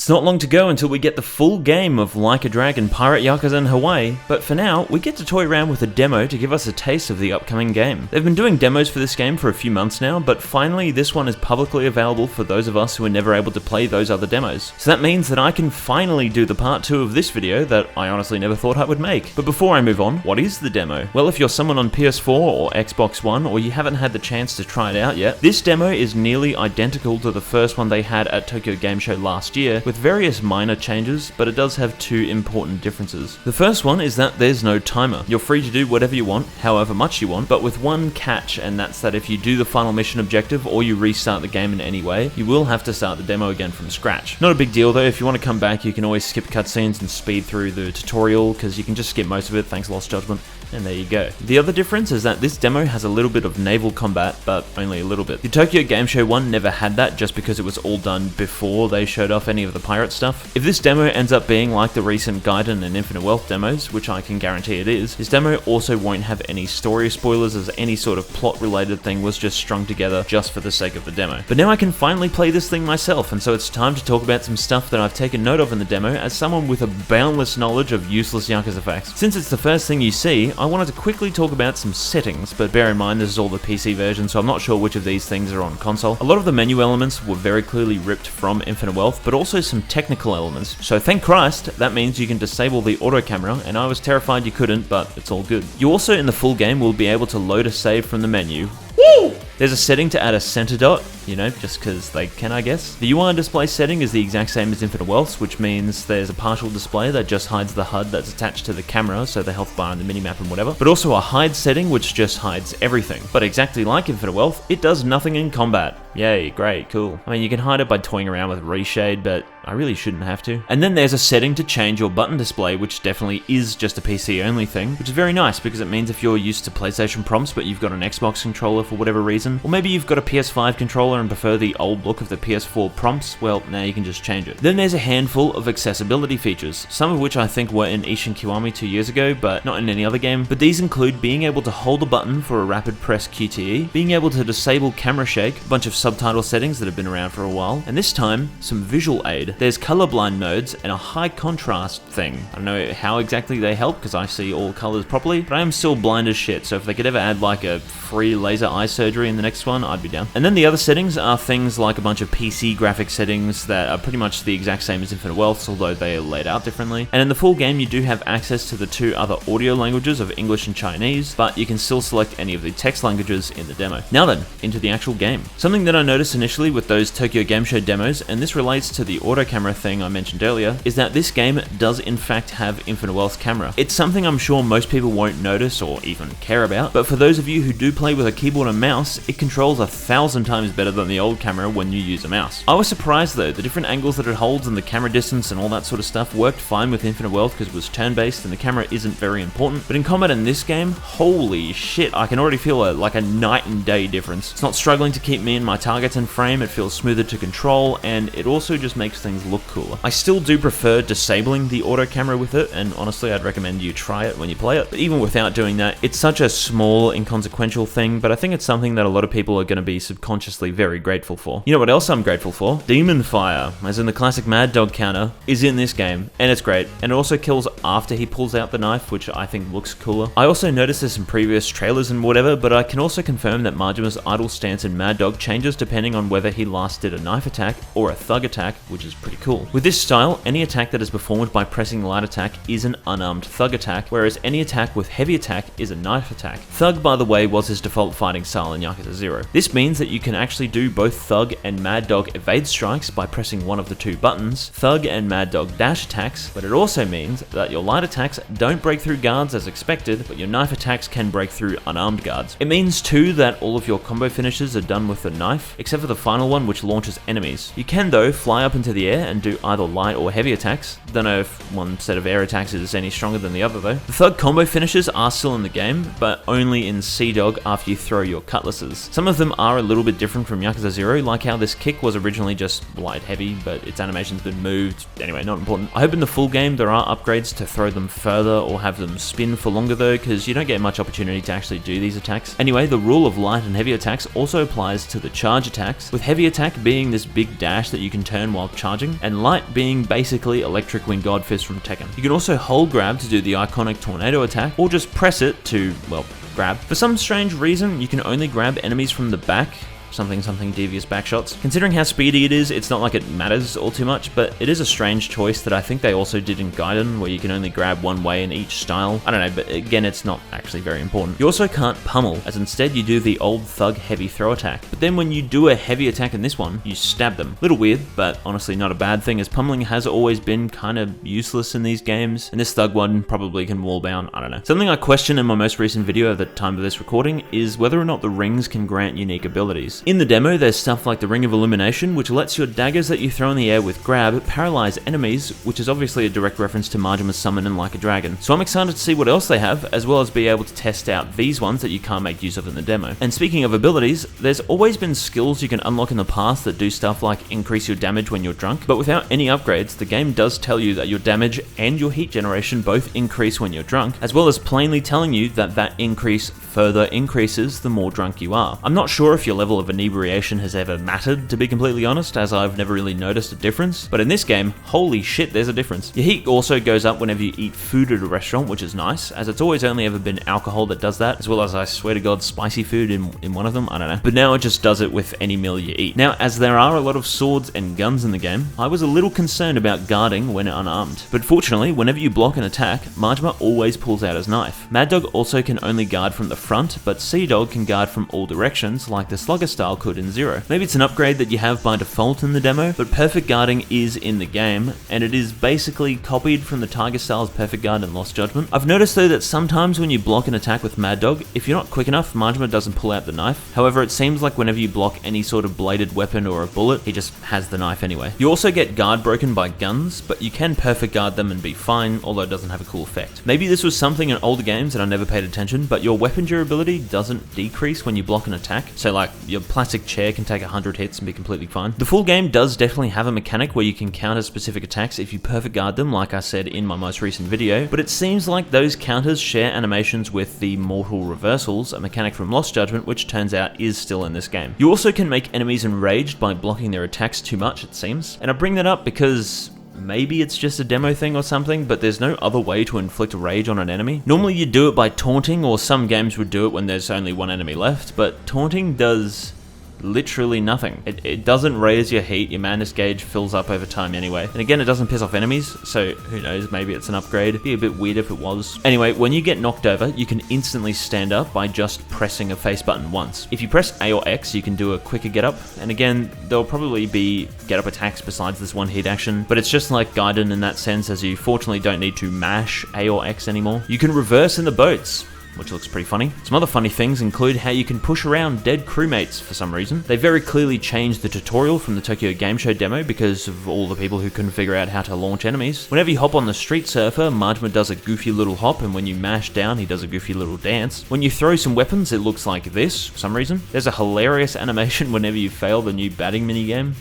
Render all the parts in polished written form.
It's not long to go until we get the full game of Like a Dragon Pirate Yakuza in Hawaii, but for now, we get to toy around with a demo to give us a taste of the upcoming game. They've been doing demos for this game for a few months now, but finally this one is publicly available for those of us who were never able to play those other demos. So that means that I can finally do the part 2 of this video that I honestly never thought I would make. But before I move on, what is the demo? Well, if you're someone on PS4 or Xbox One, or you haven't had the chance to try it out yet, this demo is nearly identical to the first one they had at Tokyo Game Show last year, with various minor changes, but it does have two important differences. The first one is that there's no timer. You're free to do whatever you want, however much you want, but with one catch, and that's that if you do the final mission objective or you restart the game in any way, you will have to start the demo again from scratch. Not a big deal though. If you want to come back, you can always skip cutscenes and speed through the tutorial, because you can just skip most of it, thanks Lost Judgment. And there you go. The other difference is that this demo has a little bit of naval combat, but only a little bit. The Tokyo Game Show one never had that, just because it was all done before they showed off any of the pirate stuff. If this demo ends up being like the recent Gaiden and Infinite Wealth demos, which I can guarantee it is, this demo also won't have any story spoilers, as any sort of plot related thing was just strung together just for the sake of the demo. But now I can finally play this thing myself, and so it's time to talk about some stuff that I've taken note of in the demo as someone with a boundless knowledge of useless Yakuza facts. Since it's the first thing you see, I wanted to quickly talk about some settings, but bear in mind this is all the PC version, so I'm not sure which of these things are on console. A lot of the menu elements were very clearly ripped from Infinite Wealth, but also some technical elements. So thank Christ, that means you can disable the auto camera, and I was terrified you couldn't, but it's all good. You also in the full game will be able to load a save from the menu. Woo! There's a setting to add a center dot, you know, just because they can, I guess. The UI display setting is the exact same as Infinite Wealth's, which means there's a partial display that just hides the HUD that's attached to the camera, so the health bar and the minimap and whatever, but also a hide setting which just hides everything. But exactly like Infinite Wealth, it does nothing in combat. Yay, great, cool. I mean, you can hide it by toying around with reshade, but I really shouldn't have to. And then there's a setting to change your button display, which definitely is just a PC only thing, which is very nice because it means if you're used to PlayStation prompts but you've got an Xbox controller for whatever reason, or maybe you've got a PS5 controller and prefer the old look of the PS4 prompts, well, now you can just change it. Then there's a handful of accessibility features, some of which I think were in Ishin Kiwami 2 years ago, but not in any other game. But these include being able to hold a button for a rapid press QTE, being able to disable camera shake, a bunch of subtitle settings that have been around for a while, and this time, some visual aid. There's colorblind nodes and a high contrast thing. I don't know how exactly they help because I see all colors properly, but I am still blind as shit, so if they could ever add like a free laser eye surgery in the next one, I'd be down. And then the other settings are things like a bunch of PC graphic settings that are pretty much the exact same as Infinite Wealth's, although they are laid out differently. And in the full game, you do have access to the two other audio languages of English and Chinese, but you can still select any of the text languages in the demo. Now then, into the actual game. Something that I noticed initially with those Tokyo Game Show demos, and this relates to the auto camera thing I mentioned earlier, is that this game does in fact have Infinite Wealth's camera. It's something I'm sure most people won't notice or even care about, but for those of you who do play with a keyboard and mouse, it controls 1,000 times better than the old camera when you use a mouse. I was surprised though, the different angles that it holds and the camera distance and all that sort of stuff worked fine with Infinite Wealth because it was turn-based and the camera isn't very important, but in combat in this game, holy shit, I can already feel like a night and day difference. It's not struggling to keep me and my targets in frame, it feels smoother to control, and it also just makes things look cooler. I still do prefer disabling the auto camera with it, and honestly I'd recommend you try it when you play it, but even without doing that, it's such a small, inconsequential thing, but I think it's something that a lot of people are going to be subconsciously very grateful for. You know what else I'm grateful for? Demon Fire, as in the classic Mad Dog counter, is in this game, and it's great, and it also kills after he pulls out the knife, which I think looks cooler. I also noticed this in previous trailers and whatever, but I can also confirm that Majima's idle stance in Mad Dog changes depending on whether he last did a knife attack or a thug attack, which is pretty cool. With this style, any attack that is performed by pressing light attack is an unarmed thug attack, whereas any attack with heavy attack is a knife attack. Thug, by the way, was his default fighting style in Yakuza 0. This means that you can actually do both Thug and Mad Dog evade strikes by pressing one of the two buttons, Thug and Mad Dog dash attacks, but it also means that your light attacks don't break through guards as expected, but your knife attacks can break through unarmed guards. It means too that all of your combo finishes are done with the knife, except for the final one which launches enemies. You can though fly up into the air and do either light or heavy attacks. Don't know if one set of air attacks is any stronger than the other though. The Thug combo finishes are still in the game, but only in Sea Dog after you throw your cutlasses. Some of them are a little bit different from from Yakuza 0, like how this kick was originally just light heavy, but its animation's been moved. Anyway, not important. I hope in the full game there are upgrades to throw them further or have them spin for longer though, because you don't get much opportunity to actually do these attacks. Anyway, the rule of light and heavy attacks also applies to the charge attacks, with heavy attack being this big dash that you can turn while charging, and light being basically Electric Wing God Fist from Tekken. You can also hold grab to do the iconic tornado attack, or just press it to, well, grab. For some strange reason, you can only grab enemies from the back, something devious backshots. Considering how speedy it is, it's not like it matters all too much, but it is a strange choice that I think they also did in Gaiden, where you can only grab one way in each style. I don't know, but again, it's not actually very important. You also can't pummel, as instead you do the old thug heavy throw attack. But then when you do a heavy attack in this one, you stab them. Little weird, but honestly not a bad thing, as pummeling has always been kind of useless in these games, and this thug one probably can wall bound, I don't know. Something I questioned in my most recent video at the time of this recording is whether or not the rings can grant unique abilities. In the demo, there's stuff like the Ring of Illumination, which lets your daggers that you throw in the air with grab paralyze enemies, which is obviously a direct reference to Majima's summon in Like a Dragon. So I'm excited to see what else they have, as well as be able to test out these ones that you can't make use of in the demo. And speaking of abilities, there's always been skills you can unlock in the past that do stuff like increase your damage when you're drunk, but without any upgrades, the game does tell you that your damage and your heat generation both increase when you're drunk, as well as plainly telling you that that increase further increases the more drunk you are. I'm not sure if your level of inebriation has ever mattered, to be completely honest, as I've never really noticed a difference, but in this game, holy shit, there's a difference. Your heat also goes up whenever you eat food at a restaurant, which is nice, as it's always only ever been alcohol that does that, as well as, I swear to God, spicy food in one of them, I don't know. But now it just does it with any meal you eat. Now, as there are a lot of swords and guns in the game, I was a little concerned about guarding when unarmed. But fortunately, whenever you block an attack, Majima always pulls out his knife. Mad Dog also can only guard from the front, but Sea Dog can guard from all directions, like the Slugger style could in Zero. Maybe it's an upgrade that you have by default in the demo, but perfect guarding is in the game, and it is basically copied from the Tiger style's perfect guard in Lost Judgment. I've noticed though that sometimes when you block an attack with Mad Dog, if you're not quick enough, Majima doesn't pull out the knife. However, it seems like whenever you block any sort of bladed weapon or a bullet, he just has the knife anyway. You also get guard broken by guns, but you can perfect guard them and be fine, although it doesn't have a cool effect. Maybe this was something in older games and I never paid attention, but your weapon durability doesn't decrease when you block an attack. So like, your plastic chair can take 100 hits and be completely fine. The full game does definitely have a mechanic where you can counter specific attacks if you perfect guard them, like I said in my most recent video, but it seems like those counters share animations with the Mortal Reversals, a mechanic from Lost Judgment, which turns out is still in this game. You also can make enemies enraged by blocking their attacks too much, it seems. And I bring that up because maybe it's just a demo thing or something, but there's no other way to inflict rage on an enemy. Normally you do it by taunting, or some games would do it when there's only one enemy left, but taunting does literally nothing. It doesn't raise your heat, your madness gauge fills up over time anyway. And again, it doesn't piss off enemies, so who knows, maybe it's an upgrade. It'd be a bit weird if it was. Anyway, when you get knocked over, you can instantly stand up by just pressing a face button once. If you press A or X, you can do a quicker get up, and again, there'll probably be get up attacks besides this one hit action, but it's just like Gaiden in that sense, as you fortunately don't need to mash A or X anymore. You can reverse in the boats, which looks pretty funny. Some other funny things include how you can push around dead crewmates for some reason. They very clearly changed the tutorial from the Tokyo Game Show demo because of all the people who couldn't figure out how to launch enemies. Whenever you hop on the Street Surfer, Majima does a goofy little hop, and when you mash down, he does a goofy little dance. When you throw some weapons, it looks like this for some reason. There's a hilarious animation whenever you fail the new batting minigame.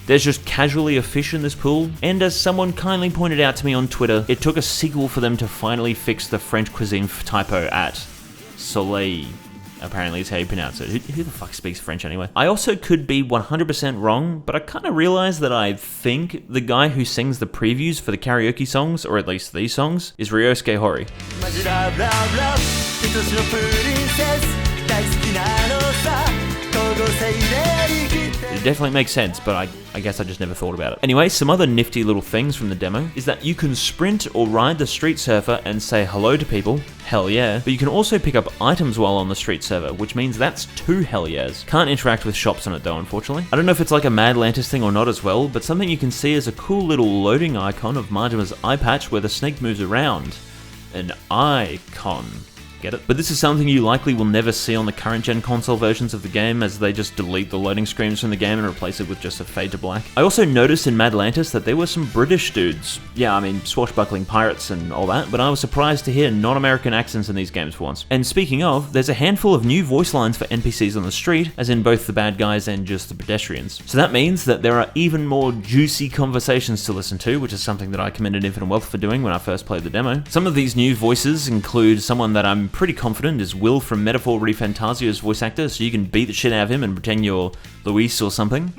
There's just casually a fish in this pool, and as someone kindly pointed out to me on Twitter, it took a sequel for them to finally fix the French cuisine typo at Soleil. Apparently is how you pronounce it. Who the fuck speaks French anyway? I also could be 100% wrong, but I kind of realized that I think the guy who sings the previews for the karaoke songs, or at least these songs, is Ryosuke Hori. It definitely makes sense, but I guess I just never thought about it. Anyway, some other nifty little things from the demo is that you can sprint or ride the Street Surfer and say hello to people, hell yeah, but you can also pick up items while on the Street Surfer, which means that's 2 hell yeahs. Can't interact with shops on it though, unfortunately. I don't know if it's like a Mad Lantis thing or not as well, but something you can see is a cool little loading icon of Majima's eye patch where the snake moves around. An icon. get it. But this is something you likely will never see on the current gen console versions of the game, as they just delete the loading screens from the game and replace it with just a fade to black. I also noticed in Madlantis that there were some British dudes. Yeah, I mean, swashbuckling pirates and all that, but I was surprised to hear non-American accents in these games for once. And speaking of, there's a handful of new voice lines for NPCs on the street, as in both the bad guys and just the pedestrians. So that means that there are even more juicy conversations to listen to, which is something that I commended Infinite Wealth for doing when I first played the demo. Some of these new voices include someone that I'm pretty confident is Will from Metaphor ReFantasio's voice actor, so you can beat the shit out of him and pretend you're Luis or something.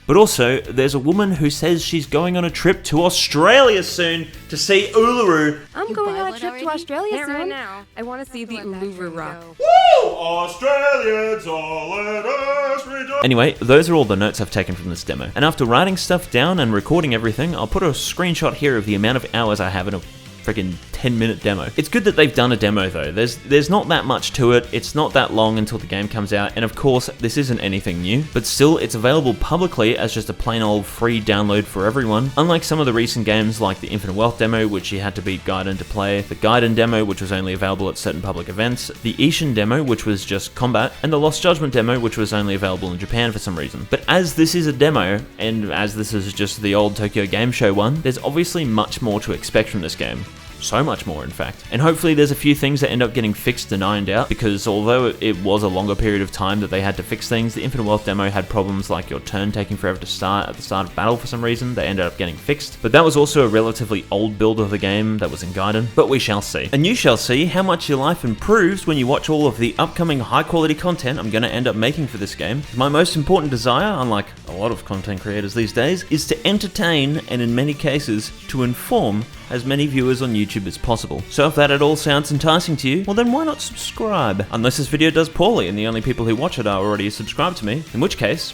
But also, there's a woman who says she's going on a trip to Australia soon to see Uluru. I'm going on a trip to Australia soon. Right now. I want to see the Uluru Rock. Woo! Australians all let us rejoice. Anyway, those are all the notes I've taken from this demo. And after writing stuff down and recording everything, I'll put a screenshot here of the amount of hours I have in a freaking 10-minute demo. It's good that they've done a demo though. There's not that much to it, it's not that long until the game comes out, and of course, this isn't anything new, but still, it's available publicly as just a plain old free download for everyone, unlike some of the recent games like the Infinite Wealth demo, which you had to beat Gaiden to play, the Gaiden demo, which was only available at certain public events, the Ishin demo, which was just combat, and the Lost Judgment demo, which was only available in Japan for some reason. But as this is a demo, and as this is just the old Tokyo Game Show one, there's obviously much more to expect from this game. So much more, in fact. And hopefully there's a few things that end up getting fixed and ironed out, because although it was a longer period of time that they had to fix things, the Infinite Wealth demo had problems like your turn taking forever to start at the start of battle for some reason. They ended up getting fixed. But that was also a relatively old build of the game that was in Gaiden. But we shall see. And you shall see how much your life improves when you watch all of the upcoming high quality content I'm going to end up making for this game. My most important desire, unlike a lot of content creators these days, is to entertain and in many cases to inform as many viewers on YouTube as possible. So if that at all sounds enticing to you, well then why not subscribe? Unless this video does poorly and the only people who watch it are already subscribed to me, in which case,